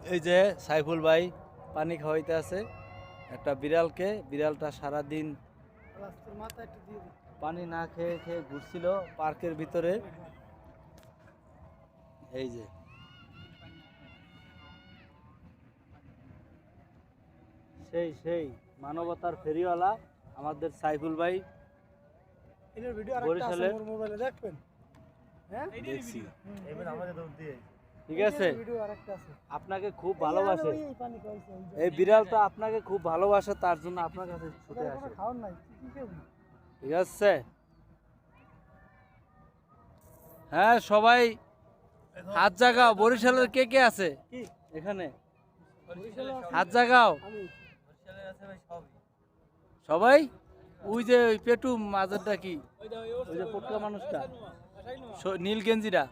এই যে সাইফুল ভাই পানি খাওয়াইতে আছে একটা বিড়ালকে। বিড়ালটা সারাদিন পানি না খেয়ে খেয়ে ঘুরছিল পার্কের ভিতরে। এই যে সেই সেই মানবতার ফেরিওয়ালা আমাদের সাইফুল ভাই। বরিশালের মোবাইলে দেখবেন। হ্যাঁ দেখছি, আমাকে দৌড় দিয়ে ঠিক আছে। আপনাকে খুব ভালোবাসে ওই পানি খাইছে ওই যে। এই বিড়ালটা, আপনাকে খুব ভালোবাসে, তার জন্য আপনার কাছে ছুটে ওদের কোনো আসে। খাওয়ার নাই কি খাবি? ঠিক আছে। হ্যাঁ সবাই হাত জাগাও। বরিশালের কে কে আছে কি এখানে? বরিশালে আছে? হাত জাগাও আমি সবাই। ওই যে ওই পেটু মাজারটা কি, ওই যে পটকা মানুষটা নীল গেঞ্জিরা।